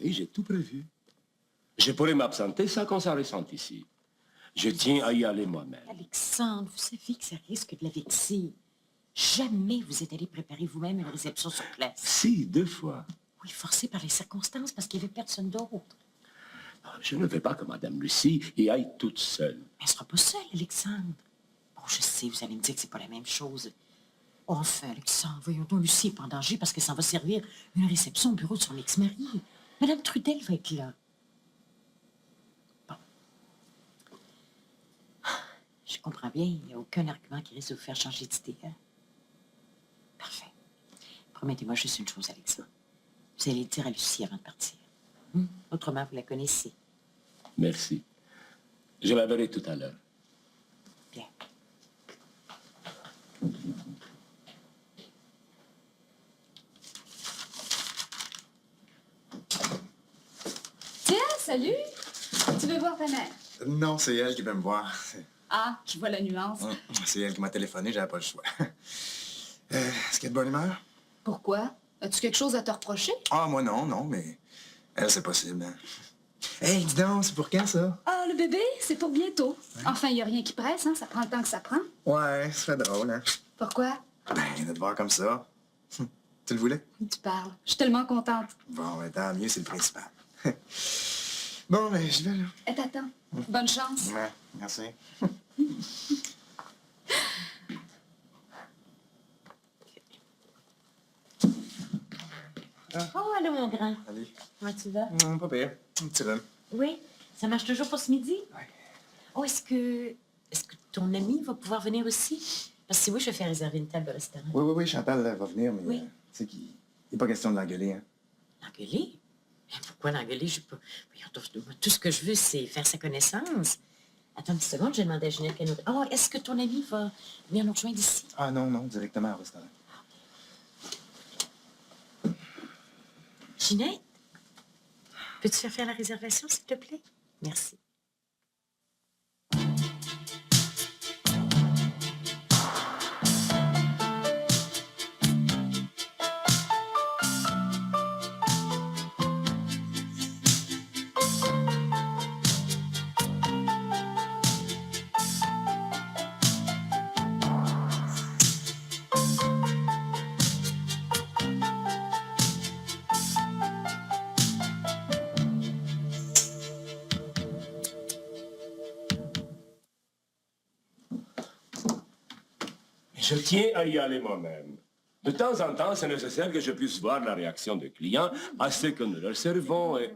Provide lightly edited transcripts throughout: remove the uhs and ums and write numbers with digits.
Oui, j'ai tout prévu. Je pourrais m'absenter sans qu'on s'en ressente ici. Je tiens à y aller moi-même. Alexandre, vous savez que ça risque de la vexer. Jamais vous êtes allé préparer vous-même une réception sur place. Si, 2 fois. Oui, forcé par les circonstances, parce qu'il n'y avait personne d'autre. Je ne veux pas que Madame Lucie y aille toute seule. Mais elle ne sera pas seule, Alexandre. Bon, je sais, vous allez me dire que c'est pas la même chose. Enfin, Alexandre, voyons donc, Lucie n'est pas en danger parce qu'elle s'en va servir une réception au bureau de son ex-mari. Madame Trudel va être là. Bon. Je comprends bien, il n'y a aucun argument qui risque de vous faire changer d'idée, hein? Parfait. Promettez-moi juste une chose, Alexandre. Vous allez le dire à Lucie avant de partir. Autrement, vous la connaissez. Merci. Je la verrai tout à l'heure. Bien. Tiens, salut! Tu veux voir ta mère? Non, c'est elle qui veut me voir. Ah, je vois la nuance. C'est elle qui m'a téléphoné, j'avais pas le choix. Est-ce qu'elle est de bonne humeur? Pourquoi? As-tu quelque chose à te reprocher? Ah, moi non, mais elle, c'est possible. Hein. Hey, dis donc, c'est pour quand, ça? Ah, le bébé, c'est pour bientôt. Ouais. Enfin, il n'y a rien qui presse, hein? Ça prend le temps que ça prend. Ouais, ça serait drôle, hein? Pourquoi? Ben, de te voir comme ça. Tu le voulais? Tu parles. Je suis tellement contente. Bon, ben, tant mieux, c'est le principal. Bon, ben, je vais, là. Et t'attends. Bonne chance. Ouais, merci. Oh, allô, mon grand. Allez. Comment tu vas? Non, pas pire. Un petit rhume. Oui? Ça marche toujours pour ce midi? Oui. Oh, est-ce que ton ami va pouvoir venir aussi? Parce que si oui, je vais faire réserver une table au restaurant. Oui, Chantal va venir, mais Oui. tu sais qu'il n'est pas question de l'engueuler, hein. L'engueuler? Pourquoi l'engueuler? Je peux... Tout ce que je veux, c'est faire sa connaissance. Attends une petite seconde, j'ai demandé à Ginette qu'elle nous... Oh, est-ce que ton ami va venir nous rejoindre ici? Ah non, directement au restaurant. Ginette, peux-tu faire la réservation, s'il te plaît? Merci. Je tiens à y aller moi-même. De temps en temps, c'est nécessaire que je puisse voir la réaction des clients à ce que nous leur servons et...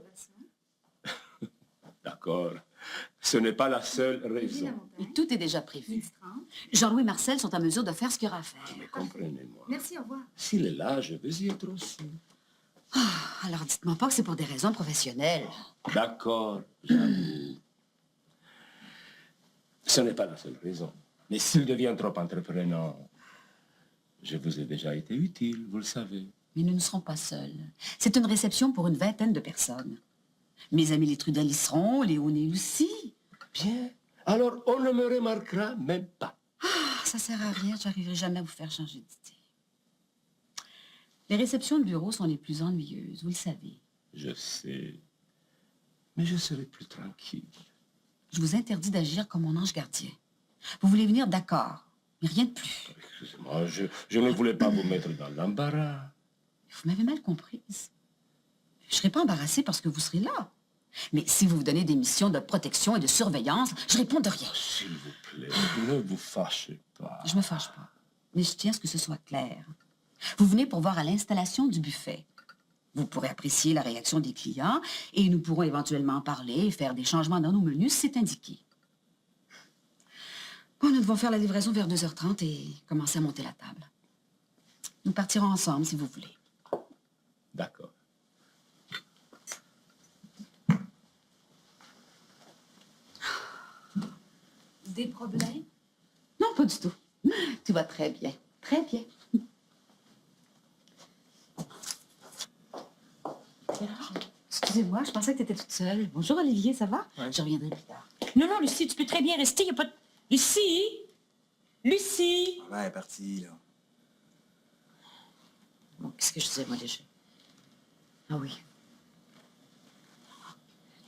D'accord. Ce n'est pas la seule raison. Et tout est déjà prévu. Jean-Louis et Marcel sont en mesure de faire ce qu'il y aura à faire. Mais comprenez-moi. Merci, au revoir. S'il est là, je veux y être aussi. Alors dites-moi pas que c'est pour des raisons professionnelles. D'accord, j'avoue. Ce n'est pas la seule raison. Mais s'il devient trop entreprenant, je vous ai déjà été utile, vous le savez. Mais nous ne serons pas seuls. C'est une réception pour une vingtaine de personnes. Mes amis les Trudel y seront, Léonie aussi. Bien. Alors, on ne me remarquera même pas. Ah, ça sert à rien, j'arriverai jamais à vous faire changer d'idée. Les réceptions de bureau sont les plus ennuyeuses, vous le savez. Je sais. Mais je serai plus tranquille. Je vous interdis d'agir comme mon ange gardien. Vous voulez venir, d'accord, mais rien de plus. Excusez-moi, je ne voulais pas vous mettre dans l'embarras. Vous m'avez mal comprise. Je ne serai pas embarrassée parce que vous serez là. Mais si vous vous donnez des missions de protection et de surveillance, je réponds de rien. S'il vous plaît, ne vous fâchez pas. Je me fâche pas, mais je tiens à ce que ce soit clair. Vous venez pour voir à l'installation du buffet. Vous pourrez apprécier la réaction des clients et nous pourrons éventuellement en parler et faire des changements dans nos menus si c'est indiqué. Bon, nous devons faire la livraison vers 2h30 et commencer à monter la table. Nous partirons ensemble, si vous voulez. D'accord. Des problèmes? Non, pas du tout. Tout va très bien. Très bien. Excusez-moi, je pensais que tu étais toute seule. Bonjour, Olivier, ça va? Ouais. Je reviendrai plus tard. Non, Lucie, tu peux très bien rester, il n'y a pas de... Lucie! Lucie! Ouais, elle est partie, là. Bon, qu'est-ce que je disais, moi, déjà? Ah oui.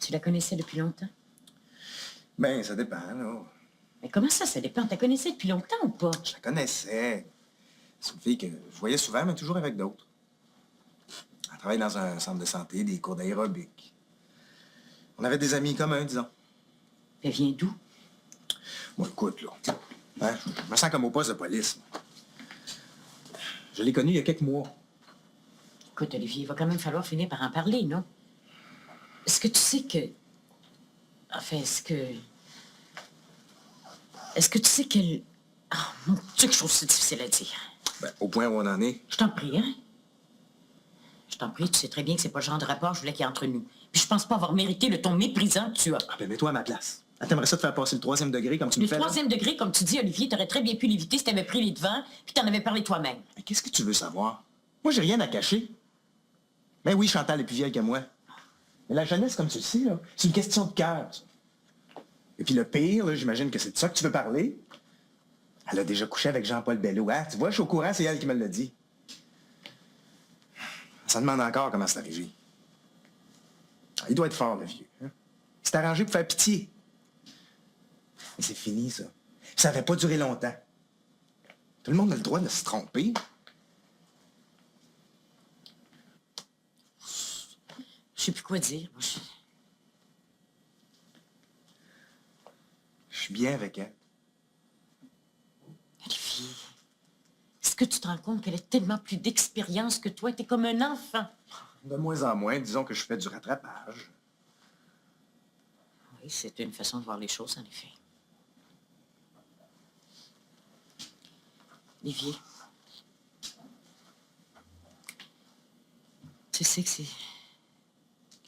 Tu la connaissais depuis longtemps? Ben, ça dépend, là. Mais comment ça dépend? Tu la connaissais depuis longtemps ou pas? Je la connaissais. C'est une fille que je voyais souvent, mais toujours avec d'autres. Elle travaille dans un centre de santé, des cours d'aérobic. On avait des amis communs, disons. Elle vient d'où? Moi, écoute, là. Hein, je me sens comme au poste de police. Je l'ai connue il y a quelques mois. Écoute, Olivier, il va quand même falloir finir par en parler, non? Est-ce que tu sais que... Enfin, Est-ce que tu sais qu'elle... Ah, mon Dieu, que je trouve ça difficile à dire. Ben, au point où on en est. Je t'en prie, hein? Je t'en prie, tu sais très bien que c'est pas le genre de rapport que je voulais qu'il y ait entre nous. Puis je pense pas avoir mérité le ton méprisant que tu as. Ah, ben, mets-toi à ma place. Ah, t'aimerais ça te faire passer le 3e degré comme tu Le me fais, là? 3e degré, comme tu dis, Olivier, t'aurais très bien pu l'éviter si t'avais pris les devants puis t'en avais parlé toi-même. Mais qu'est-ce que tu veux savoir? Moi, j'ai rien à cacher. Ben oui, Chantal est plus vieille que moi. Mais la jeunesse, comme tu le sais, là, c'est une question de cœur, ça. Et puis le pire, là, j'imagine que c'est de ça que tu veux parler. Elle a déjà couché avec Jean-Paul Belleau. Ah, tu vois, je suis au courant, c'est elle qui me l'a dit. Ça demande encore comment c'est arrivé. Ah, il doit être fort, le vieux. Hein? Il s'est arrangé pour faire pitié. Mais c'est fini, ça. Ça n'avait pas duré longtemps. Tout le monde a le droit de se tromper. Je sais plus quoi dire. Moi, Je suis bien avec elle. Olivier, est-ce que tu te rends compte qu'elle a tellement plus d'expérience que toi? T'es comme un enfant. De moins en moins, disons que je fais du rattrapage. Oui, c'est une façon de voir les choses, en effet. Olivier, tu sais que c'est...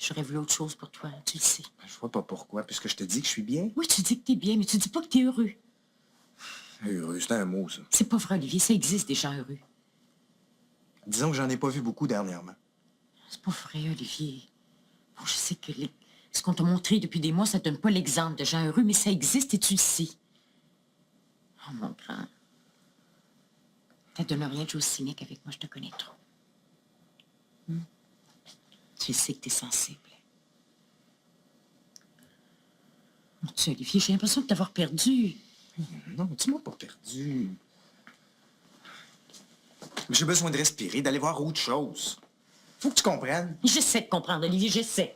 J'aurais voulu autre chose pour toi, tu le sais. Je vois pas pourquoi, puisque je te dis que je suis bien. Oui, tu dis que t'es bien, mais tu dis pas que t'es heureux. Heureux, c'est un mot, ça. C'est pas vrai, Olivier, ça existe des gens heureux. Disons que j'en ai pas vu beaucoup dernièrement. C'est pas vrai, Olivier. Bon, je sais que ce qu'on t'a montré depuis des mois, ça donne pas l'exemple de gens heureux, mais ça existe et tu le sais. Oh, mon grand. Ça donne rien de jouer au cynique avec moi, je te connais trop. Tu sais que t'es sensible. Mon Dieu, Olivier, j'ai l'impression de t'avoir perdu. Non, tu m'as pas perdu. J'ai besoin de respirer, d'aller voir autre chose. Faut que tu comprennes. J'essaie de comprendre, Olivier, j'essaie.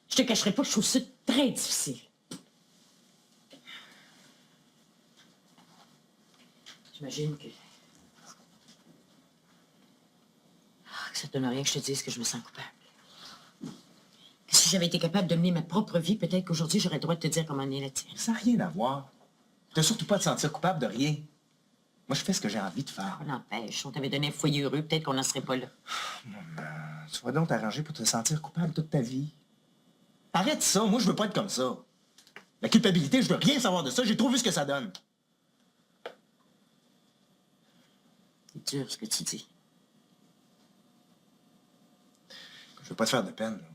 Je te cacherai pas que je trouve ça très difficile. J'imagine que ça te donne rien que je te dise que je me sens coupable. Que si j'avais été capable de mener ma propre vie, peut-être qu'aujourd'hui, j'aurais le droit de te dire comment est la tienne. Ça n'a rien à voir. T'as surtout pas à te sentir coupable de rien. Moi, je fais ce que j'ai envie de faire. On n'empêche, on t'avait donné un foyer heureux, peut-être qu'on n'en serait pas là. Tu vas donc t'arranger pour te sentir coupable toute ta vie. Arrête ça, moi, je veux pas être comme ça. La culpabilité, je veux rien savoir de ça, j'ai trop vu ce que ça donne. C'est dur, ce que tu dis. Je veux pas te faire de peine, là.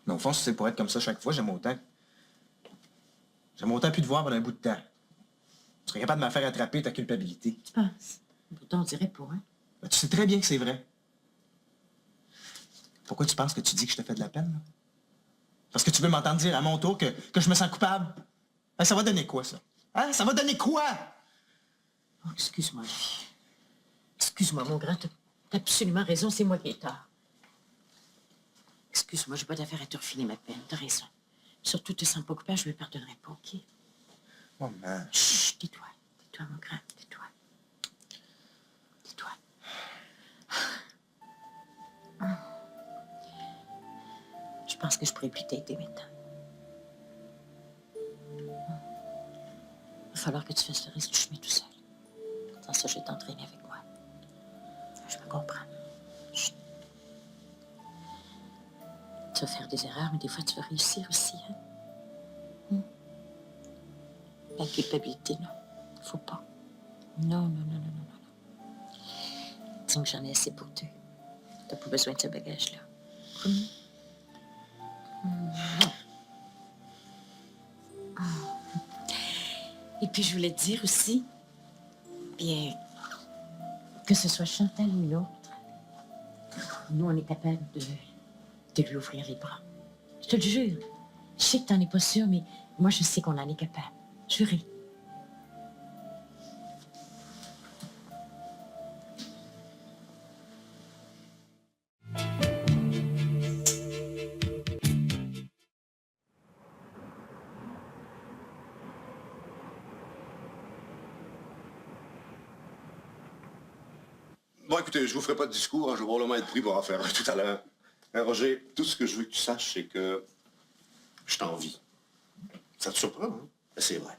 Mais au fond, si c'est pour être comme ça chaque fois, j'aime autant plus te voir pendant un bout de temps. Tu serais capable de me faire attraper ta culpabilité. Tu penses? Pourtant, on dirait pas, hein? Ben, tu sais très bien que c'est vrai. Pourquoi tu penses que tu dis que je te fais de la peine, là? Parce que tu veux m'entendre dire à mon tour que je me sens coupable? Ben, ça va donner quoi, ça? Hein? Ça va donner quoi? Oh, excuse-moi, Olivier. Excuse-moi, mon grand, t'as absolument raison, c'est moi qui ai tort. Excuse-moi, j'ai pas d'affaire à te refiler ma peine, t'as raison. Surtout, te sens pas coupable, je me pardonnerai pas, OK? Maman. Chut, tais-toi. Tais-toi, mon grand, tais-toi. Tais-toi. Je pense que je pourrais plus t'aider maintenant. Il va falloir que tu fasses le reste du chemin tout seul. Sans ça, je vais t'entraîner avec moi. Je me comprends. Chut. Tu vas faire des erreurs, mais des fois, tu vas réussir aussi, hein? La culpabilité, non. Faut pas. Non, non, non, non, non, non, non. Disons que j'en ai assez pour deux. T'as pas besoin de ce bagage-là. Et puis, je voulais te dire aussi, bien, que ce soit Chantal ou l'autre, nous, on est capable de lui ouvrir les bras. Je te le jure. Je sais que t'en es pas sûr, mais moi, je sais qu'on en est capable. Juré. Bon, écoutez, je vous ferai pas de discours, hein, je vais probablement être pris pour en faire un tout à l'heure. Hein, Roger, tout ce que je veux que tu saches, c'est que je t'envie. Ça te surprend, hein? Mais c'est vrai.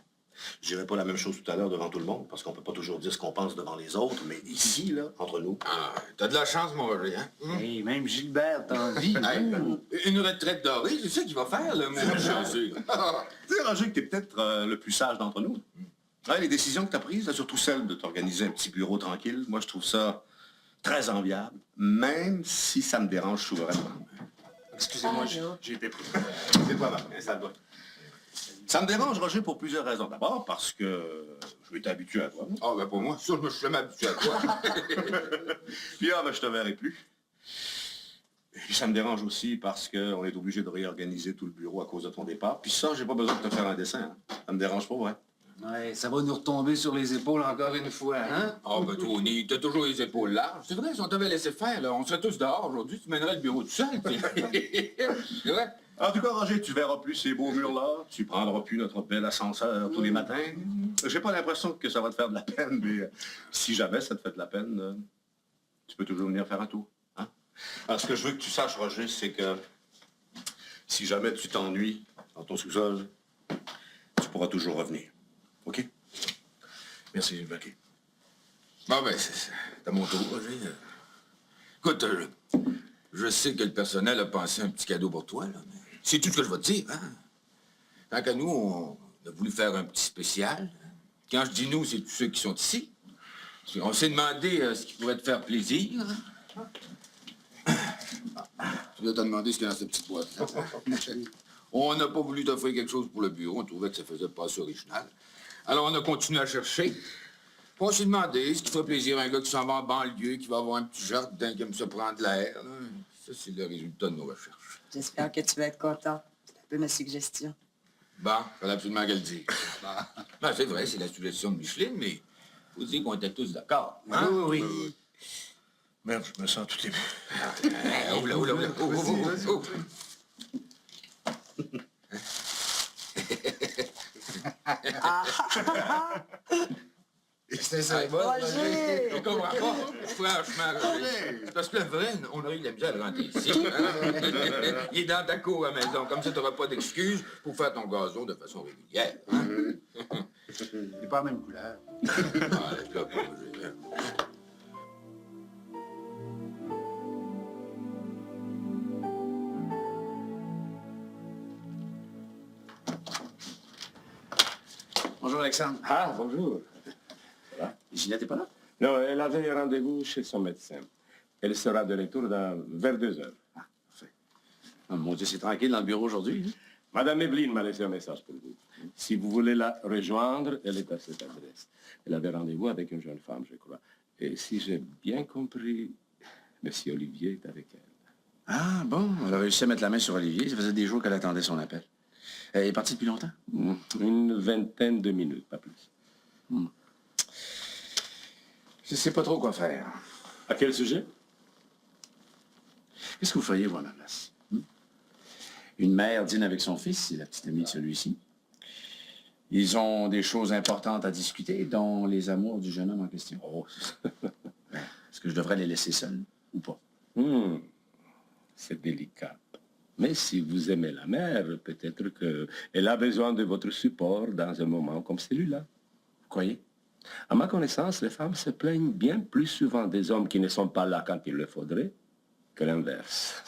Je dirais pas la même chose tout à l'heure devant tout le monde, parce qu'on peut pas toujours dire ce qu'on pense devant les autres, mais ici, là, entre nous... Ah, t'as de la chance, mon Roger, hein? Hey, même Gilbert t'en envie. Hey, une retraite dorée, c'est ça qu'il va faire, le mon chanceux. Tu sais, Roger, que t'es peut-être le plus sage d'entre nous. Ouais, les décisions que t'as prises, là, surtout celle de t'organiser un petit bureau tranquille, moi, je trouve ça très enviable, même si ça me dérange souverainement. Excusez-moi, j'ai été pris. C'est toi, Marc, installe-toi. Ça me dérange, Roger, pour plusieurs raisons. D'abord, parce que je vais t'habituer à toi. Ah, ben pour moi, ça, je me suis jamais habitué à toi. Puis, ben, je te verrai plus. Et puis, ça me dérange aussi parce qu'on est obligé de réorganiser tout le bureau à cause de ton départ. Puis ça, j'ai pas besoin de te faire un dessin. Hein. Ça me dérange pas, ouais. Ouais, ça va nous retomber sur les épaules encore une fois, hein? Ah, ben Tony, t'as toujours les épaules larges. C'est vrai, si on t'avait laissé faire, là, on serait tous dehors aujourd'hui, tu mènerais le bureau tout seul. Puis... C'est vrai? En tout cas, Roger, tu verras plus ces beaux murs-là. Tu prendras plus notre bel ascenseur tous les matins. J'ai pas l'impression que ça va te faire de la peine, mais si jamais ça te fait de la peine, tu peux toujours venir faire un tour. Hein? Alors, ce que je veux que tu saches, Roger, c'est que si jamais tu t'ennuies dans ton sous-sol, tu pourras toujours revenir. OK? Merci, Gilles Baquet. Bon, ben, c'est à mon tour, Roger. Écoute, je sais que le personnel a pensé un petit cadeau pour toi, là, mais c'est tout ce que je vais te dire, hein? Tant qu'à nous, on a voulu faire un petit spécial. Quand je dis nous, c'est tous ceux qui sont ici. On s'est demandé ce qui pourrait te faire plaisir. Hein? Tu dois te demander ce qu'il y a dans cette petite boîte. On n'a pas voulu t'offrir quelque chose pour le bureau. On trouvait que ça faisait pas assez original. Alors, on a continué à chercher. Puis on s'est demandé ce qui ferait plaisir à un gars qui s'en va en banlieue, qui va avoir un petit jardin, qui aime se prendre l'air. Là. Ça, c'est le résultat de nos recherches. J'espère que tu vas être content. C'est un peu ma suggestion. Bon, fallait absolument qu'elle le dise. Ben, c'est vrai, c'est la suggestion de Micheline, mais faut dire qu'on était tous d'accord. Hein? Oui. Merde, je me sens tout ému. Oula. Oh. C'est ça, bon, Roger! Je comprends pas. Franchement, Roger. Parce que le vrai, on aurait eu la misère de rentrer ici. Hein? Il est dans ta cour à la maison. Comme ça, tu n'auras pas d'excuses pour faire ton gazon de façon régulière. Hein? C'est pas la même couleur. Ah, là, pas, Roger. Bonjour, Alexandre. Ah, bonjour. Ginette n'est pas là? Non, elle avait rendez-vous chez son médecin. Elle sera de retour vers 2 heures. Ah, parfait. Oh, mon Dieu, c'est tranquille dans le bureau aujourd'hui. Hein? Madame Evelyne m'a laissé un message pour vous. Si vous voulez la rejoindre, elle est à cette adresse. Elle avait rendez-vous avec une jeune femme, je crois. Et si j'ai bien compris, Monsieur Olivier est avec elle. Ah, bon, elle a réussi à mettre la main sur Olivier. Ça faisait des jours qu'elle attendait son appel. Elle est partie depuis longtemps? Une vingtaine de minutes, pas plus. Je sais pas trop quoi faire. À quel sujet? Qu'est-ce que vous feriez, vous, à ma place? Une mère dîne avec son fils, c'est la petite amie de celui-ci. Ils ont des choses importantes à discuter, dont les amours du jeune homme en question. Oh, Est-ce que je devrais les laisser seuls ou pas? c'est délicat. Mais si vous aimez la mère, peut-être qu'elle a besoin de votre support dans un moment comme celui-là. Vous croyez? À ma connaissance, les femmes se plaignent bien plus souvent des hommes qui ne sont pas là quand il le faudrait que l'inverse.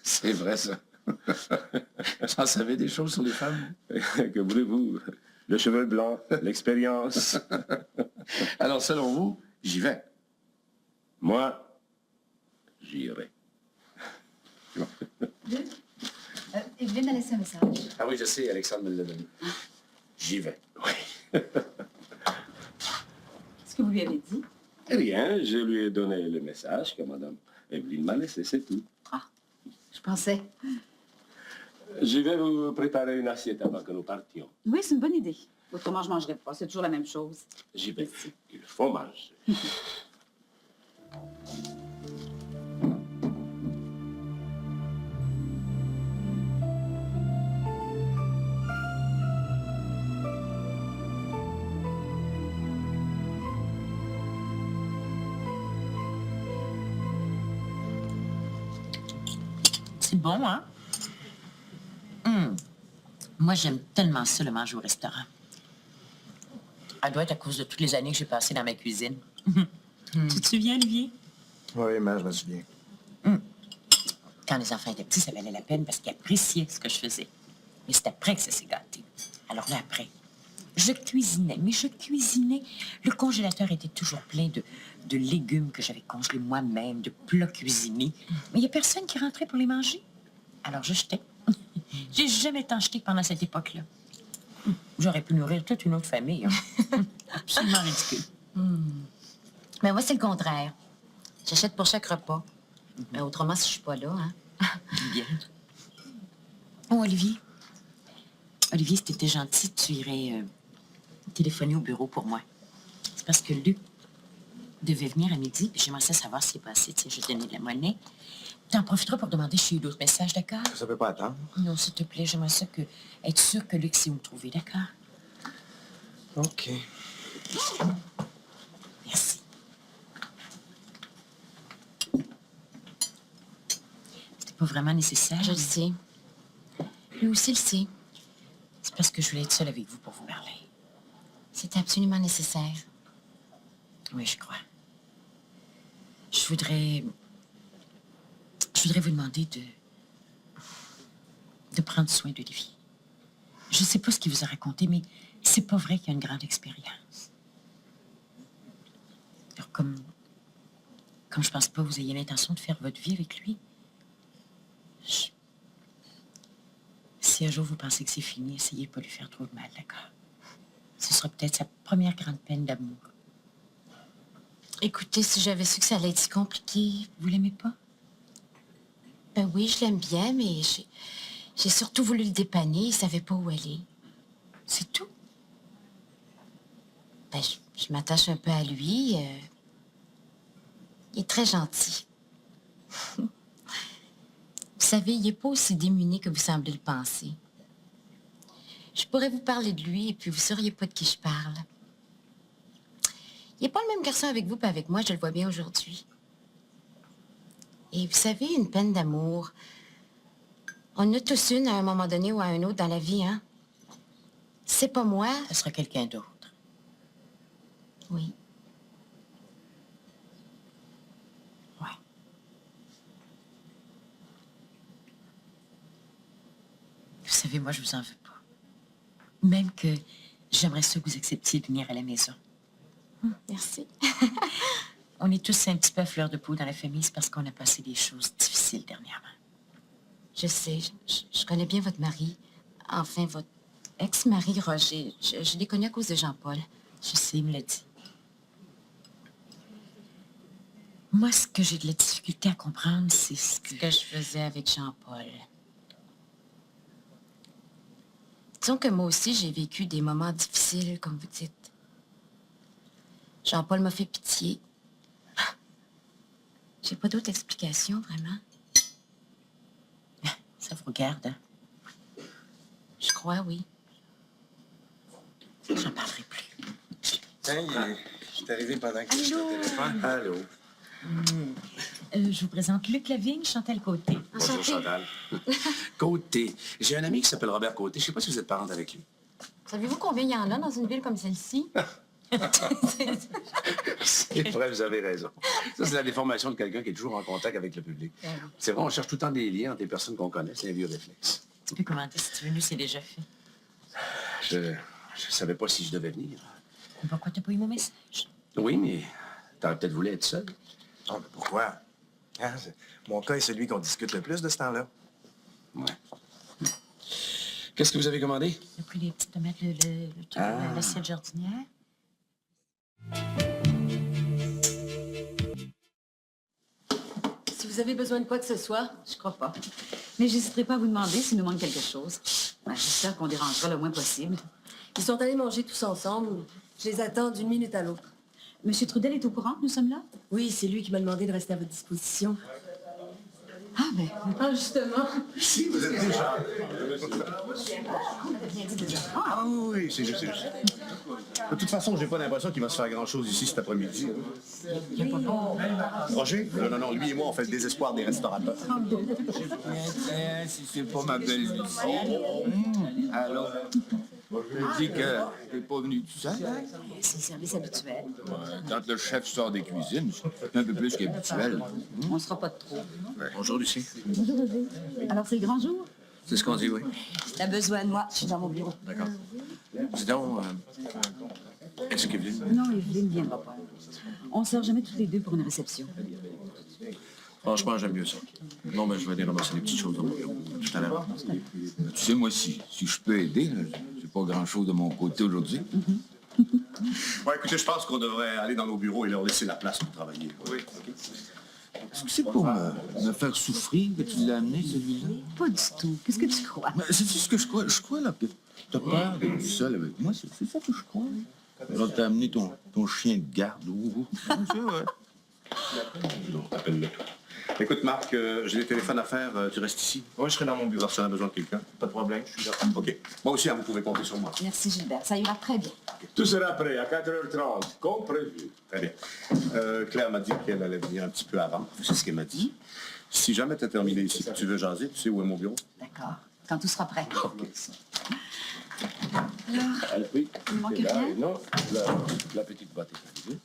C'est vrai, ça. J'en savais des choses sur les femmes. Que voulez-vous? Le cheveu blanc, l'expérience. Alors, selon vous, j'y vais. Moi, j'irai. Evelyne a laissé un message. Ah oui, je sais, Alexandre me l'a donné. J'y vais. Oui. Qu'est-ce que vous lui avez dit? Rien, je lui ai donné le message que Madame Evelyne m'a laissé, c'est tout. Ah. Je pensais. Je vais vous préparer une assiette avant que nous partions. Oui, c'est une bonne idée. Autrement, je ne mangerais pas. C'est toujours la même chose. J'y vais. Il faut manger. C'est bon, hein? Moi, j'aime tellement ça, le manger au restaurant. Ça doit être à cause de toutes les années que j'ai passées dans ma cuisine. Tu te souviens, Olivier? Oui, mais je me souviens. Quand les enfants étaient petits, ça valait la peine parce qu'ils appréciaient ce que je faisais. Mais c'est après que ça s'est gâté. Alors là, après, je cuisinais, mais je cuisinais. Le congélateur était toujours plein de légumes que j'avais congelés moi-même, de plats cuisinés. Mais il n'y a personne qui rentrait pour les manger. Alors je jetais. J'ai jamais tant jeté pendant cette époque-là. J'aurais pu nourrir toute une autre famille. Hein. Absolument ridicule. Mais moi, c'est le contraire. J'achète pour chaque repas. Mais autrement, si je suis pas là, hein. Bien. Oh, Olivier. Olivier, si t'étais gentil, tu irais téléphoner au bureau pour moi. C'est parce que Luc devait venir à midi, puis j'aimerais savoir s'il est passé. Tu sais, je donnais de la monnaie. T'en profiteras pour demander si j'ai eu d'autres messages, d'accord? Ça peut pas attendre. Non, s'il te plaît, j'aimerais être sûr que Luc sait où me trouver, d'accord? OK. Merci. C'était pas vraiment nécessaire. Je le sais. Lui aussi le sait. C'est parce que je voulais être seule avec vous pour vous parler. C'est absolument nécessaire. Oui, je crois. Je voudrais vous demander de prendre soin d'Olivier. Je sais pas ce qu'il vous a raconté, mais c'est pas vrai qu'il a une grande expérience. Alors, comme je pense pas que vous ayez l'intention de faire votre vie avec lui, si un jour vous pensez que c'est fini, essayez de pas lui faire trop de mal, d'accord? Ce sera peut-être sa première grande peine d'amour. Écoutez, si j'avais su que ça allait être si compliqué... Vous l'aimez pas? Ben oui, je l'aime bien, mais j'ai surtout voulu le dépanner. Il savait pas où aller. C'est tout? Ben, je m'attache un peu à lui. Il est très gentil. Vous savez, il n'est pas aussi démuni que vous semblez le penser. Je pourrais vous parler de lui et puis vous ne sauriez pas de qui je parle. Il n'est pas le même garçon avec vous qu'avec moi, je le vois bien aujourd'hui. Et vous savez, une peine d'amour, on en a tous une à un moment donné ou à un autre dans la vie, hein? C'est pas moi. Ce sera quelqu'un d'autre. Oui. Ouais. Vous savez, moi, je vous en veux pas. Même que j'aimerais ça que vous acceptiez de venir à la maison. Merci. On est tous un petit peu à fleur de peau dans la famille, c'est parce qu'on a passé des choses difficiles dernièrement. Je sais, je connais bien votre mari. Enfin, votre ex-mari, Roger. Je l'ai connu à cause de Jean-Paul. Je sais, il me l'a dit. Moi, ce que j'ai de la difficulté à comprendre, c'est ce Ce que je faisais avec Jean-Paul. Disons que moi aussi, j'ai vécu des moments difficiles, comme vous dites. Jean-Paul m'a fait pitié. J'ai pas d'autre explication, vraiment. Ça vous regarde, hein? Je crois, oui. J'en parlerai plus. Tiens, je suis arrivé pendant que j'étais au téléphone. Allô? Je vous présente Luc Lavigne, Chantal Côté. Bonjour, Chantal. Côté. J'ai un ami qui s'appelle Robert Côté. Je sais pas si vous êtes parente avec lui. Savez-vous combien il y en a dans une ville comme celle-ci? C'est vrai, vous avez raison. Ça, c'est la déformation de quelqu'un qui est toujours en contact avec le public. C'est vrai, on cherche tout le temps des liens entre les personnes qu'on connaît. C'est un vieux réflexe. Tu peux commenter si tu veux, nous, c'est déjà fait. Je savais pas si je devais venir. Pourquoi t'as pas eu mon message? Oui, mais t'aurais peut-être voulu être seul. Non, mais pourquoi? Hein, mon cas est celui qu'on discute le plus de ce temps-là. Ouais. Qu'est-ce que vous avez commandé? J'ai pris les petites tomates, le truc, l'assiette jardinière. Si si vous avez besoin de quoi que ce soit. Je crois pas. Mais j'hésiterai pas à vous demander s'il nous manque quelque chose. Ben, j'espère qu'on dérangera le moins possible. Ils sont allés manger tous ensemble. Je les attends d'une minute à l'autre. Monsieur Trudel est au courant que nous sommes là? Oui, c'est lui qui m'a demandé de rester à votre disposition. Ah, ben. Ah, justement. Si, vous êtes déjà. Ah oui, c'est juste. De toute façon, j'ai pas l'impression qu'il va se faire grand-chose ici cet après-midi. Roger? Non, lui et moi, on fait le désespoir des restaurateurs. Si c'est pas ma belle Lucie. Alors, je dis que t'es pas venu tout seul, hein? C'est le service habituel. Quand le chef sort des cuisines, c'est un peu plus qu'habituel. On sera pas de trop. Bonjour, Lucie. Bonjour, Roger. Alors, c'est le grand jour? C'est ce qu'on dit, oui. T'as besoin de moi. Je suis dans mon bureau. D'accord. Dis donc, est-ce qu'Evelyne? Non, Evelyne ne viendra pas. On sort jamais toutes les deux pour une réception. Franchement, j'aime mieux ça. Non, mais je vais aller ramasser des petites choses dans mon bureau. Tout à l'heure. Tu sais, moi, si je peux aider, là, j'ai pas grand-chose de mon côté aujourd'hui. Bon, écoutez, je pense qu'on devrait aller dans nos bureaux et leur laisser la place pour travailler. Oui. Est-ce que c'est pour me faire souffrir que tu l'as amené, celui-là? Pas du tout. Qu'est-ce que tu crois? Mais c'est ce que je crois. Je crois, là, que t'as peur d'être seul avec moi. C'est ça que je crois. Alors, t'as amené ton chien de garde. C'est vrai. Non, appelle-le. Écoute, Marc, j'ai des téléphones à faire. Tu restes ici? Oui, je serai dans mon bureau. Si on a besoin de quelqu'un. Pas de problème, je suis là. OK. Moi aussi, hein, vous pouvez compter sur moi. Merci, Gilbert. Ça ira très bien. Tout sera prêt à 4h30, comme prévu. Très bien. Claire m'a dit qu'elle allait venir un petit peu avant. C'est ce qu'elle m'a dit. Si jamais tu as terminé ici, que tu veux jaser, tu sais où est mon bureau? D'accord. Quand tout sera prêt. OK. Oui, Il manque c'est là, rien? et non, la petite boîte est arrivée.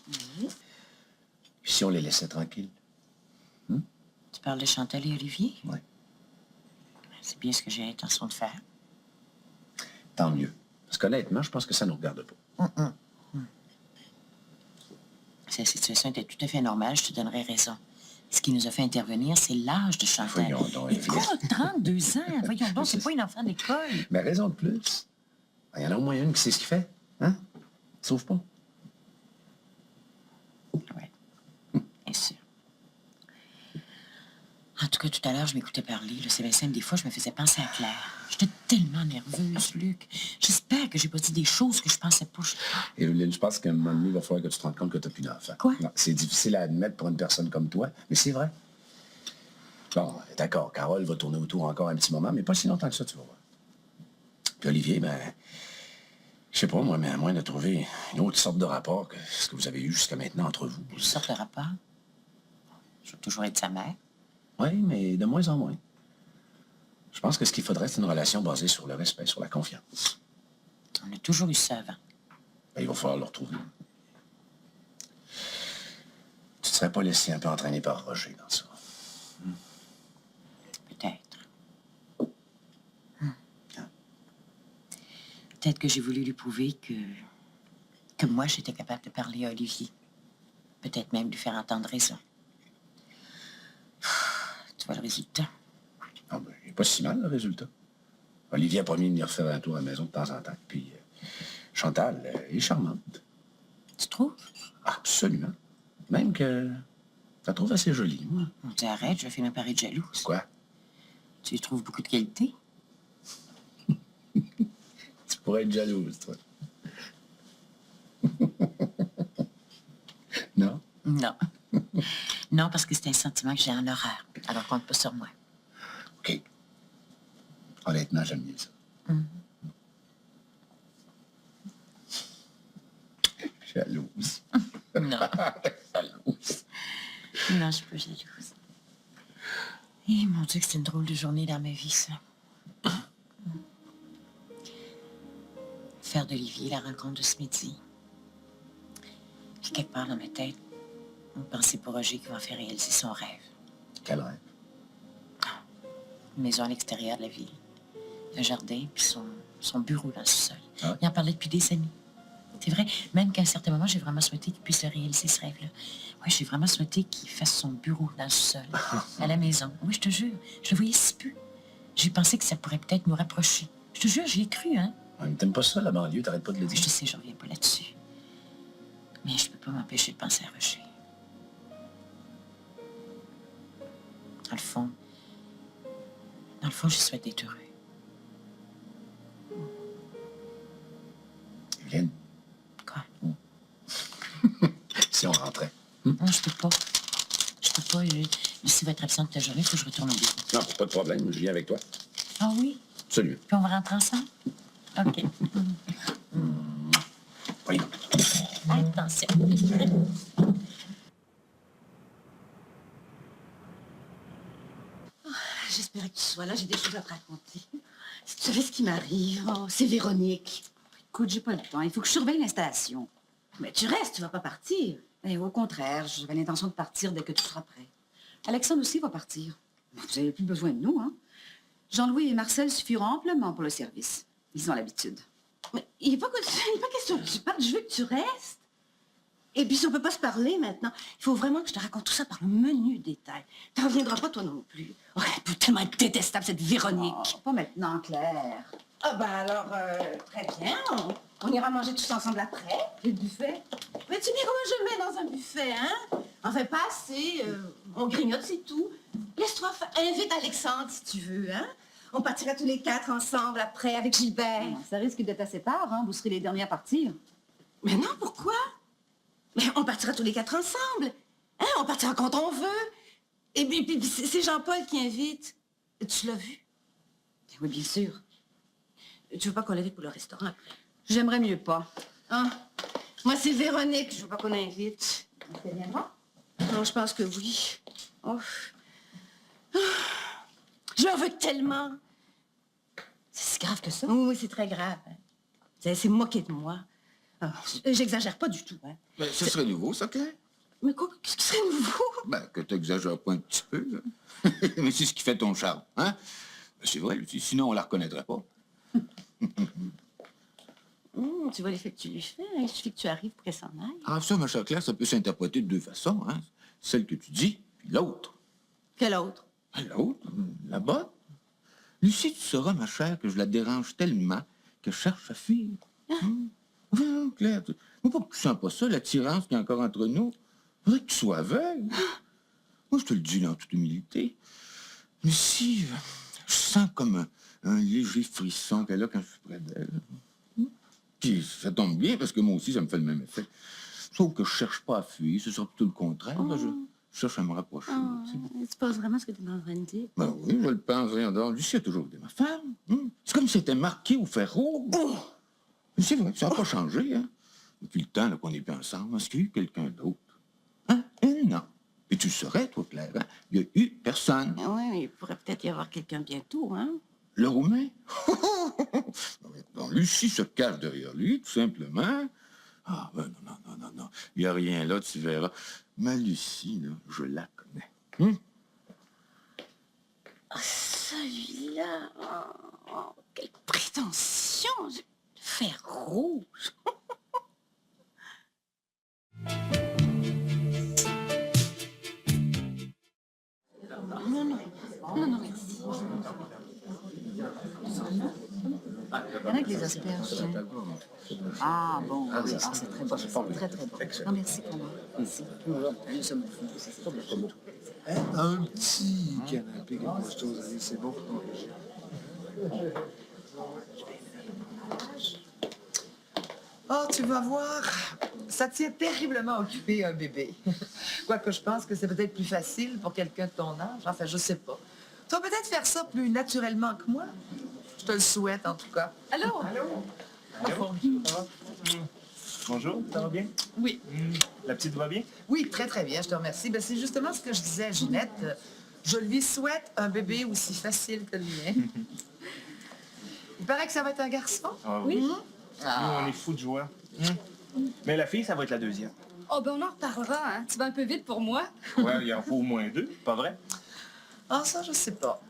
Si on les laissait tranquilles. Tu parles de Chantal et Olivier? Oui. C'est bien ce que j'ai l'intention de faire. Tant mieux. Parce qu'honnêtement, je pense que ça ne nous regarde pas. Si la situation était tout à fait normale, je te donnerais raison. Ce qui nous a fait intervenir, c'est l'âge de Chantal. Voyons donc, Mais Evelyne. quoi, 32 ans? Voyons donc, c'est pas une enfant d'école. Mais raison de plus. Il y en a au moins une qui sait ce qu'il fait. Hein? Sauf pas. Oui, bien sûr. En tout cas, tout à l'heure, je m'écoutais parler. là, C'est bien simple, des fois, je me faisais penser à Claire. J'étais tellement nerveuse, Luc. J'espère que j'ai pas dit des choses que je pensais pas. Evelyne, je pense qu'à un moment donné, il va falloir que tu te rendes compte que tu n'as plus d'enfant. Quoi? Non, c'est difficile à admettre pour une personne comme toi, mais c'est vrai. Bon, d'accord, Carole va tourner autour encore un petit moment, mais pas si longtemps que ça, tu vas voir. Puis Olivier, ben, je sais pas, moi, mais à moins de trouver une autre sorte de rapport que ce que vous avez eu jusqu'à maintenant entre vous. Une sorte de rapport. Je veux toujours être sa mère. Oui, mais de moins en moins. Je pense que ce qu'il faudrait, c'est une relation basée sur le respect, sur la confiance. On a toujours eu ça avant. Ben, il va falloir le retrouver. Tu ne serais pas laissé un peu entraîner par Roger dans ça. Peut-être. Peut-être que j'ai voulu lui prouver que moi, j'étais capable de parler à Olivier. Peut-être même lui faire entendre raison. Tu vois le résultat? Ah ben, il n'est pas si mal, le résultat. Olivier a promis de venir faire un tour à la maison de temps en temps. Puis Chantal, elle est charmante. Tu trouves? Absolument. Même que je la trouve assez jolie, moi. On dit arrête, je vais finir par être jalouse. Quoi? Tu y trouves beaucoup de qualités? Tu pourrais être jalouse, toi. Non? Non. Non, parce que c'est un sentiment que j'ai en horreur. Alors compte pas sur moi. OK. Honnêtement, j'aime bien ça. Jalouse. Non. Jalouse. Non, je suis pas jalouse. Eh, mon Dieu, que c'est une drôle de journée dans ma vie, ça. Faire d'Olivier la rencontre de ce midi. Puis quelque part dans ma tête, une pensée pour Roger qui va faire réaliser son rêve. Quel rêve? Une maison à l'extérieur de la ville. Un jardin, puis son bureau dans le sous-sol. Ah. Il en parlait depuis des années. C'est vrai, même qu'à un certain moment, j'ai vraiment souhaité qu'il puisse réaliser ce rêve-là. Oui, j'ai vraiment souhaité qu'il fasse son bureau dans le sous-sol, à la maison. Oui, je te jure, je le voyais si peu. J'ai pensé que ça pourrait peut-être nous rapprocher. Je te jure, j'y ai cru, hein. T'aimes pas ça, la banlieue? T'arrêtes pas de le dire. Je sais, je reviens pas là-dessus. Mais je peux pas m'empêcher de penser à Roger. Dans le fond, je souhaite être heureux. Evelyne, Quoi? si on rentrait. Non, je peux pas. Lucie va être absente toute la journée, il faut que je retourne au bureau. Non, pas de problème, je viens avec toi. Ah oui? Absolument. Puis on va rentrer ensemble? OK. Voyons. Attention. J'espérais que tu sois là, j'ai des choses à te raconter. Si tu savais ce qui m'arrive, oh, c'est Véronique. Écoute, j'ai pas le temps, il faut que je surveille l'installation. Mais tu restes, tu vas pas partir. Eh, au contraire, j'avais l'intention de partir dès que tu seras prêt. Alexandre aussi va partir. Vous n'avez plus besoin de nous, hein? Jean-Louis et Marcel suffiront amplement pour le service. Ils ont l'habitude. Mais il n'est pas question que tu partes, je veux que tu restes. Et puis si on peut pas se parler maintenant, il faut vraiment que je te raconte tout ça par le menu détail. T'en reviendras pas toi non plus. Oh, elle peut tellement être détestable cette Véronique. Oh, pas maintenant, Claire. Ah ben alors, très bien. On ira manger tous ensemble après, le buffet. Mais tu dis comment je le mets dans un buffet, hein? Enfin, pas assez. On grignote, c'est tout. Laisse-toi faire. Invite Alexandre si tu veux, hein? On partira tous les 4 ensemble après avec Gilbert. Ça risque d'être assez tard, hein? Vous serez les derniers à partir. Mais non, pourquoi? Mais on partira tous les 4 ensemble. Hein? On partira quand on veut. Et puis c'est Jean-Paul qui invite. Tu l'as vu? Oui, bien sûr. Tu veux pas qu'on l'invite pour le restaurant après? J'aimerais mieux pas. Hein? Moi, c'est Véronique. Je veux pas qu'on l'invite. Elle viendra? Non, je pense que oui. Oh. Je l'en veux tellement. C'est si grave que ça? Oui, c'est très grave. C'est moqué de moi. Ah, j'exagère pas du tout, hein. Ben, ce serait nouveau, ça, Claire? Mais quoi? Qu'est-ce qui serait nouveau? Ben, que t'exagères pas un petit peu, hein. Mais c'est ce qui fait ton charme, hein? Ben, c'est vrai, Lucie, sinon on la reconnaîtrait pas. Tu vois l'effet que tu lui fais, hein? Il suffit que tu arrives pour qu'elle s'en aille. Ah, ça, ma chère Claire, ça peut s'interpréter de deux façons, hein. Celle que tu dis, puis l'autre. Quelle autre? Ben, l'autre, la bonne. Lucie, tu sauras, ma chère, que je la dérange tellement qu'elle cherche à fuir. Voyons, Claire, moi, pas que tu sens pas ça, l'attirance qu'il y a encore entre nous. Faudrait que tu sois aveugle. Moi, je te le dis dans toute humilité. Mais si, je sens comme un léger frisson qu'elle a quand je suis près d'elle. Puis ça tombe bien, parce que moi aussi, ça me fait le même effet. Sauf que je cherche pas à fuir, ce sera plutôt le contraire. Là, je cherche à me rapprocher. Tu penses vraiment ce que tu es en train de dire? Ben oui, je le pense, rien d'autre. Lucie a toujours été ma femme. C'est comme si c'était marqué au fer rouge. Mais c'est vrai, ça n'a pas changé, hein. Depuis le temps là, qu'on n'est plus ensemble, est-ce qu'il y a eu quelqu'un d'autre? Hein? Non. Et tu le saurais, toi, Claire, hein? Il n'y a eu personne. Oui, mais il pourrait peut-être y avoir quelqu'un bientôt, hein? Le Roumain? Non, Lucie se cache derrière lui, tout simplement. Ah, ben non. Il n'y a rien là, tu verras. Ma Lucie, là, je la connais. Oh, celui-là, quelle prétention! Fer rouge! Non, merci. Il y en a que les asperges. Ah, bon, oui, c'est très bon. Très, très bon. Non, merci pour moi. Merci. Ça me fout. C'est pas bon. Un petit canapé quelque chose, allez, c'est bon. Oh, tu vas voir, ça tient terriblement occupé un bébé. Quoique je pense que c'est peut-être plus facile pour quelqu'un de ton âge. Enfin, je sais pas. Tu vas peut-être faire ça plus naturellement que moi. Je te le souhaite, en tout cas. Allô? Bonjour, ça va bien? Oui. La petite va bien? Oui, très, très bien, je te remercie. Ben, c'est justement ce que je disais à Ginette. Je lui souhaite un bébé aussi facile que le mien. Il paraît que ça va être un garçon. Ah, oui. Nous, on est fous de joie. Mais la fille, ça va être la deuxième. Oh, ben on en reparlera, hein. Tu vas un peu vite pour moi. Ouais, il en faut au moins 2, pas vrai? Ah, ça, je sais pas.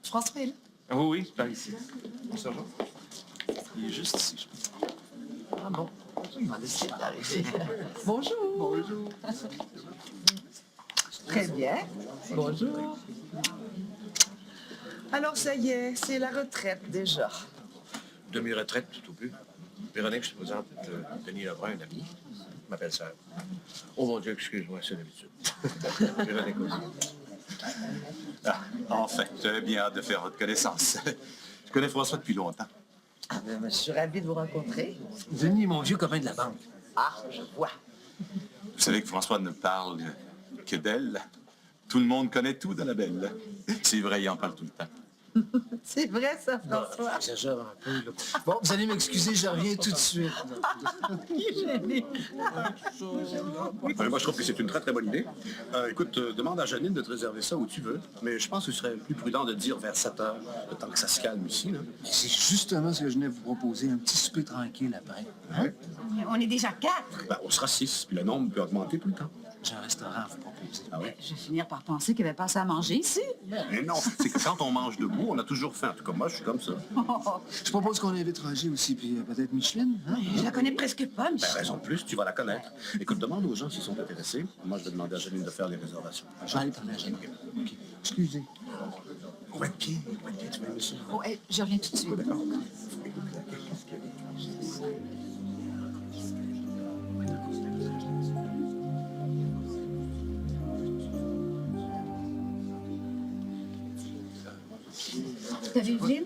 François est là? Ah oui, c'est par ici. Bonjour. Il est juste ici, je pense. Ah bon? Il m'a décidé d'arriver. Bonjour. Bonjour. Très bien. Bonjour. Alors, ça y est, c'est la retraite déjà. Demi-retraite, tout au plus. Véronique, je te présente Denis Lebrun, un ami. Ma belle-sœur. Oh mon Dieu, excuse-moi, c'est l'habitude. Véronique aussi. Ah, enfin, j'avais bien hâte de faire votre connaissance. Je connais François depuis longtemps. Ah ben, je suis ravie de vous rencontrer. Denis, mon vieux copain de la banque. Ah, je vois. Vous savez que François ne parle que d'elle. Tout le monde connaît tout de la belle. C'est vrai, il en parle tout le temps. C'est vrai, ça, François. J'exagère un peu, là. Bon, vous allez m'excuser, je reviens tout de suite. Moi, je trouve que c'est une très, très bonne idée. Écoute, demande à Janine de te réserver ça où tu veux. Mais je pense que ce serait plus prudent de dire vers 7 heures, le temps que ça se calme ici. Là. C'est justement ce que je venais vous proposer, un petit souper tranquille après. Hein? On est déjà 4. Ben, on sera 6, puis le nombre peut augmenter tout le temps. J'ai un restaurant à vous proposer. Ah oui? Je vais finir par penser qu'il n'y avait pas assez à manger ici. Mais non, c'est que quand on mange debout, on a toujours faim. En tout cas, moi, je suis comme ça. Je propose qu'on invite Roger aussi, puis peut-être Micheline. Hein? Je la connais presque pas, Ben, Michel. raison de plus, tu vas la connaître. Écoute, demande aux gens s'ils sont intéressés. Moi, je vais demander à Janine de faire les réservations. Je vais aller parler à Jeanne. OK. Excusez. Ouais, qui? Tu veux ça? Oh, hey, je reviens tout de suite. D'accord. T'as vu Evelyne?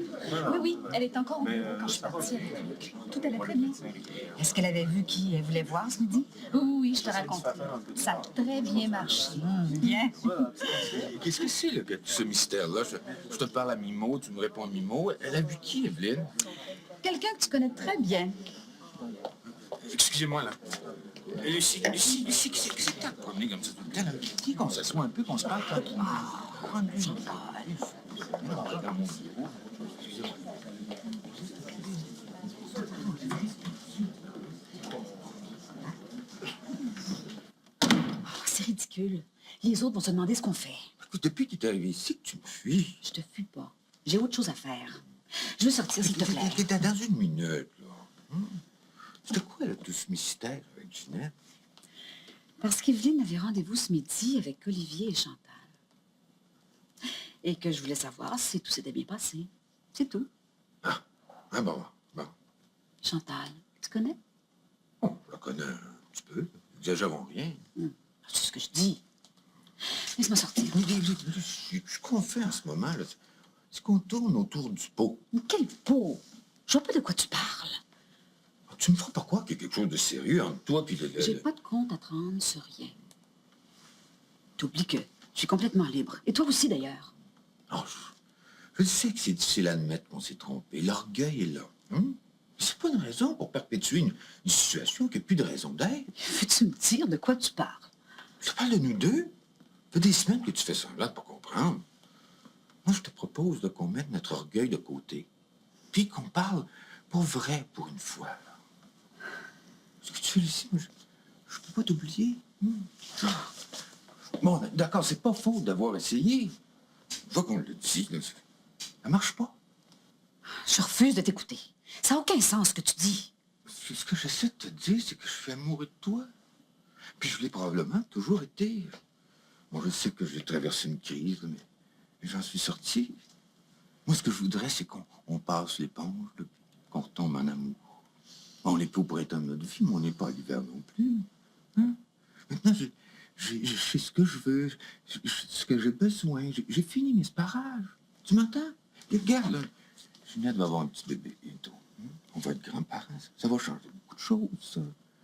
Oui, oui, elle est encore au bureau quand je suis partie avec Luc. Tout allait très bien. Est-ce qu'elle avait vu qui elle voulait voir ce midi? Oui, oui, je te raconte. Ça a très bien marché. Bien. Qu'est-ce que c'est, là, que ce mystère-là? Je te parle à mi-mot, tu me réponds à mi-mot. Elle a vu qui, Evelyne? Quelqu'un que tu connais très bien. Excusez-moi, là. Lucie, qu'est-ce que c'est que t'as promené comme ça tout le temps, là? Qui qu'on s'assoit un peu, qu'on se parle tranquillement? C'est ridicule. Les autres vont se demander ce qu'on fait. Écoute, depuis qu'il est arrivé ici, que tu me fuis. Je te fuis pas. J'ai autre chose à faire. Je veux sortir, s'il te plaît. T'es dans une minute, là. C'était quoi, là, tout ce mystère avec Ginette? Parce qu'Evelyne avait rendez-vous ce midi avec Olivier et Chantal. Et que je voulais savoir si tout s'était bien passé. C'est tout. Ah bon. Chantal, tu connais? Oh, je la connais un petit peu. N'exagérons rien. C'est ce que je dis. Laisse-moi sortir. Ce qu'on fait en ce moment, là, c'est qu'on tourne autour du pot. Mais quel pot? Je vois pas de quoi tu parles. Tu me feras pas croire qu'il y a quelque chose de sérieux entre toi et le... J'ai pas de compte à te rendre sur rien. T'oublies que je suis complètement libre. Et toi aussi, d'ailleurs. Oh, je sais que c'est difficile à admettre qu'on s'est trompé. L'orgueil est là. Hein? C'est pas une raison pour perpétuer une situation qui n'a plus de raison d'être. Veux-tu me dire de quoi tu parles? Je te parle de nous deux. Ça fait des semaines que tu fais semblant de pas comprendre. Moi, je te propose qu'on mette notre orgueil de côté. Puis qu'on parle pour vrai pour une fois. Ce que tu fais ici, je peux pas t'oublier. Bon, d'accord, c'est pas faute d'avoir essayé. Je vois qu'on le dit, là, ça marche pas. Je refuse de t'écouter. Ça n'a aucun sens ce que tu dis. Ce que j'essaie de te dire, c'est que je suis amoureux de toi. Puis je l'ai probablement toujours été. Bon, je sais que j'ai traversé une crise, mais j'en suis sorti. Moi, ce que je voudrais, c'est qu'on passe l'éponge, là, qu'on retombe en amour. On n'est pas au printemps de notre vie, mais on n'est pas à l'hiver non plus. Hein? Maintenant, je fais ce que je veux, ce que j'ai besoin. J'ai fini mes sparages. Tu m'entends? Et regarde, là, Ginette va avoir un petit bébé bientôt. Hein? On va être grands-parents. Ça va changer beaucoup de choses, ça.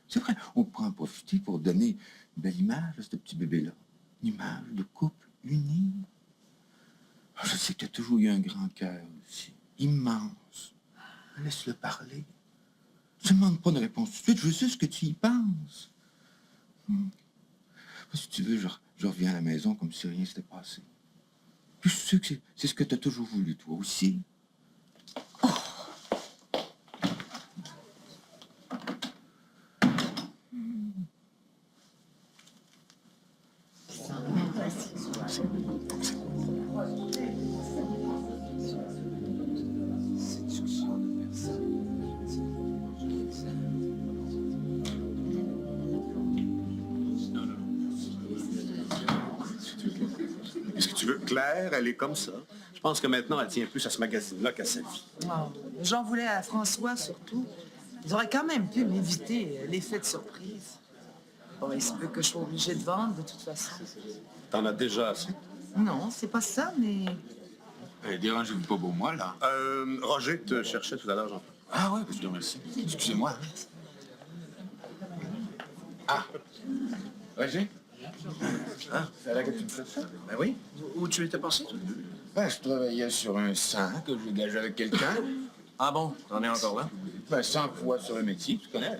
C'est vrai, on pourra en profiter pour donner une belle image à ce petit bébé-là. Une image de couple uni. Ah, je sais que tu as toujours eu un grand cœur aussi. Immense. Laisse-le parler. Je ne demande pas de réponse tout de suite, je veux juste que tu y penses. Si tu veux, je reviens à la maison comme si rien s'était passé. Puis je suis sûr que c'est ce que tu as toujours voulu, toi aussi. Qu'est-ce que tu veux? Claire, elle est comme ça. Je pense que maintenant, elle tient plus à ce magazine-là qu'à sa vie. Wow. J'en voulais à François, surtout. Ils auraient quand même pu m'éviter l'effet de surprise. Bon, il se peut que je sois obligée de vendre, de toute façon. T'en as déjà assez. Non, c'est pas ça, mais... Dérangez-vous pas pour moi, là. Roger te cherchait tout à l'heure, Jean. Ah ouais, je te remercie. Excusez-moi. Ah, Roger? Ah, fallait que tu me fasses ça? Ben oui. Où tu étais passé, toi? Ben, je travaillais sur un 100 que j'ai gagé avec quelqu'un. Ah bon, t'en es encore là? Ben, 100 fois sur le métier, tu connais.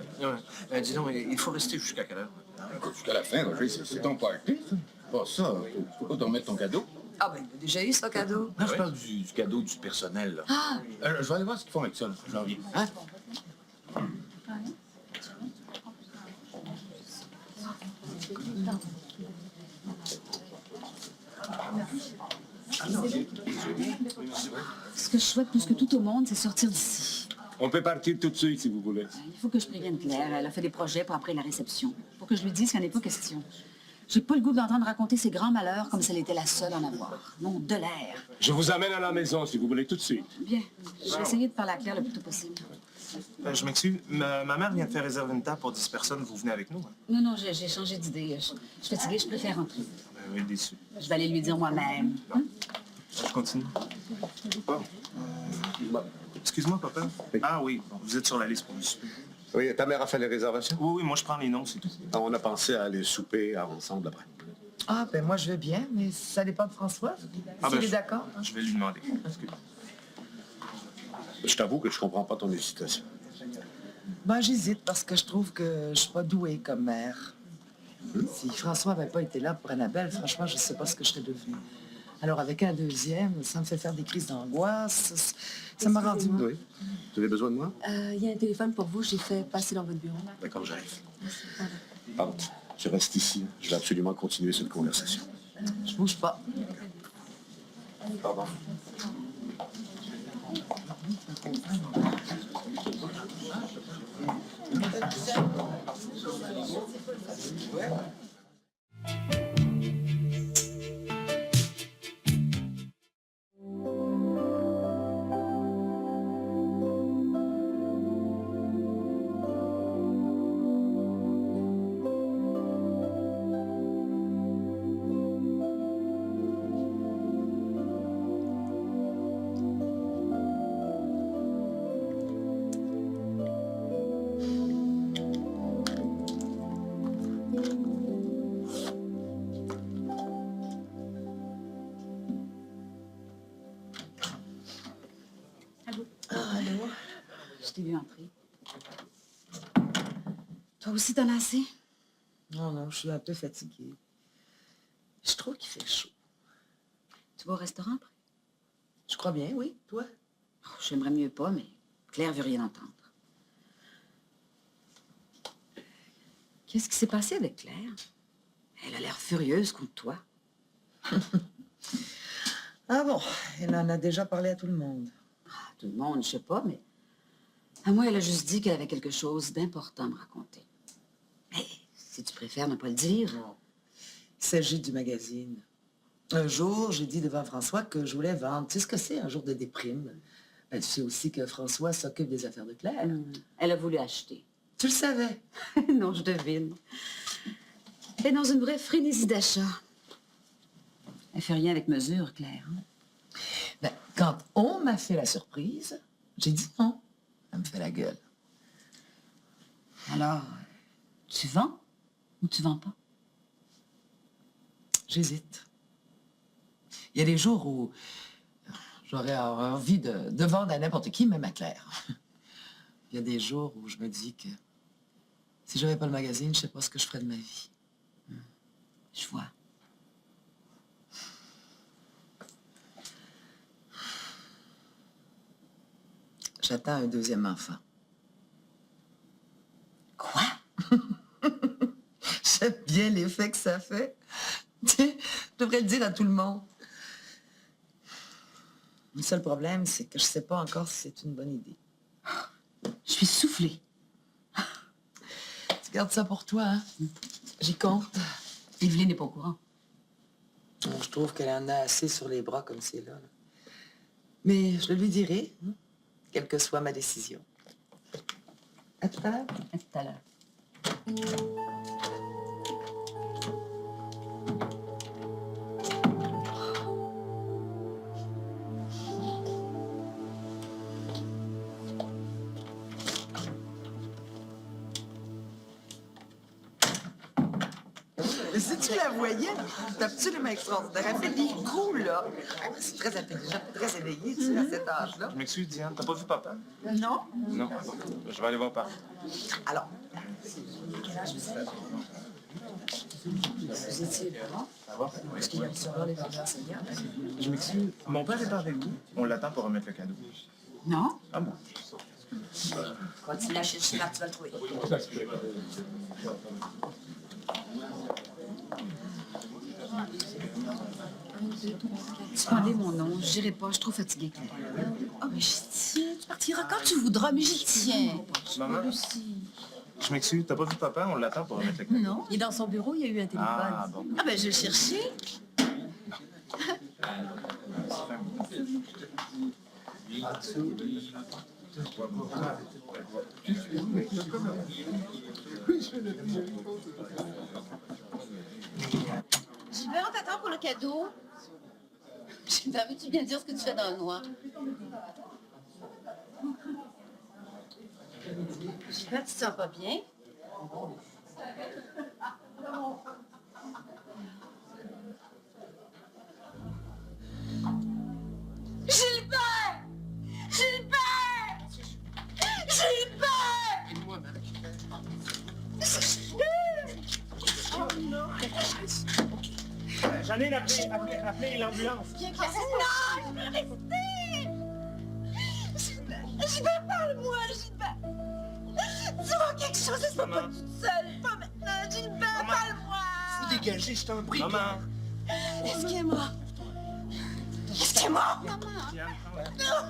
Ouais. Dis donc, il faut rester jusqu'à quelle heure? Écoute, jusqu'à la fin, Roger, c'est ton party, ça. Pas ça, faut pas te remettre ton cadeau. Ah, ben, il a déjà eu son cadeau. Non, je parle du cadeau du personnel, là. Ah! Je vais aller voir ce qu'ils font avec ça, là. J'en reviens. Hein? Ce que je souhaite plus que tout au monde, c'est sortir d'ici. On peut partir tout de suite, si vous voulez. Il faut que je prévienne Claire. Elle a fait des projets pour après la réception. Pour que je lui dise qu'il n'y en ait pas question. J'ai pas le goût de l'entendre raconter ses grands malheurs comme si elle était la seule à en avoir. Non, de l'air. Je vous amène à la maison, si vous voulez, tout de suite. Bien. Je vais essayer de parler à Claire le plus tôt possible. Je m'excuse. Ma mère vient de faire réserver une table pour 10 personnes. Vous venez avec nous? Hein? Non, j'ai changé d'idée. Je suis fatiguée, je préfère rentrer. Ben oui, déçu. Je vais aller lui dire moi-même. Hein? Je continue. Bon. Excuse-moi, papa. Oui. Ah oui, bon, vous êtes sur la liste pour le souper. Oui, ta mère a fait les réservations? Oui, moi je prends les noms, c'est tout. Ah, on a pensé à aller souper ensemble après. Ah, ben moi, je vais bien, mais ça dépend de François. S'il est d'accord. Je vais lui demander. Je t'avoue que je comprends pas ton hésitation. Ben, j'hésite parce que je trouve que je suis pas douée comme mère. Si François n'avait pas été là pour Annabelle, franchement, je sais pas ce que je serais devenue. Alors, avec un deuxième, ça me fait faire des crises d'angoisse. Ça m'a rendu... Oui. Vous avez besoin de moi? Il y a un téléphone pour vous, j'ai fait passer dans votre bureau. D'accord, j'arrive. Pardon, je reste ici. Je vais absolument continuer cette conversation. Je bouge pas. Pardon. Je t'ai vu entrer. Toi aussi, t'en as assez? Non, je suis un peu fatiguée. Je trouve qu'il fait chaud. Tu vas au restaurant après? Je crois bien, oui. Toi? Oh, j'aimerais mieux pas, mais Claire veut rien entendre. Qu'est-ce qui s'est passé avec Claire? Elle a l'air furieuse contre toi. Ah bon, elle en a déjà parlé à tout le monde. Ah, tout le monde, je sais pas, mais... À moi, elle a juste dit qu'elle avait quelque chose d'important à me raconter. Mais si tu préfères ne pas le dire... Il s'agit du magazine. Un jour, j'ai dit devant François que je voulais vendre. Tu sais ce que c'est, un jour de déprime? Ben, tu sais aussi que François s'occupe des affaires de Claire. Elle a voulu acheter. Tu le savais? Non, je devine. Elle est dans une vraie frénésie d'achat. Elle fait rien avec mesure, Claire. Hein? Ben, quand on m'a fait la surprise, j'ai dit non. Elle me fait la gueule. Alors, tu vends ou tu vends pas? J'hésite. Il y a des jours où j'aurais envie de vendre à n'importe qui, même à Claire. Il y a des jours où je me dis que si j'avais pas le magazine, je sais pas ce que je ferais de ma vie. Je vois. J'attends un deuxième enfant. Quoi? J'aime bien l'effet que ça fait. Je devrais le dire à tout le monde. Le seul problème, c'est que je sais pas encore si c'est une bonne idée. Je suis soufflée. Tu gardes ça pour toi, hein? J'y compte. Evelyne n'est pas au courant. Je trouve qu'elle en a assez sur les bras comme c'est là. Mais je le lui dirai, hein, quelle que soit ma décision. À tout à l'heure. À tout à l'heure. Mais si tu la voyais, c'est absolument extraordinaire. Elle fait des coups, là. C'est très intelligent, très éveillé, tu sais, à cet âge-là. Je m'excuse, Diane, t'as pas vu papa? Non? Non. Bon, je vais aller voir papa. Alors, Vous étiez là. Est-ce qu'il y a recevoir les enseignants? Je m'excuse. Mon père est pas avec vous. On l'attend pour remettre le cadeau. Non? Ah bon? Continue à chercher là, tu vas le trouver. Suspendez mon nom, je dirai pas, je suis trop fatiguée, Claire. Oh, mais j'y tiens. Tu partiras quand tu voudras, mais j'y tiens. Maman? Lucie. Je m'excuse, t'as pas vu papa? On l'attend pour remettre le cadeau. Non, il est dans son bureau, il y a eu un téléphone. Ah, bon. Ah, ben, je vais le chercher. Gilbert, on t'attend pour le cadeau. Gilbert, veux-tu bien dire ce que tu fais dans le noir? Gilbert, tu te sens pas bien? Gilbert! Gilbert! Gilbert! Oh non! Janine, appelez l'ambulance. Viens, Claire. Non, je veux rester! Gilbert, parle-moi, Gilbert! Dis-moi quelque chose, laisse-moi pas toute seule. Pas maintenant, Gilbert, parle-moi! Faut dégager, je t'en prie. Maman. Excuse-moi! Excuse-moi! Diane, Non!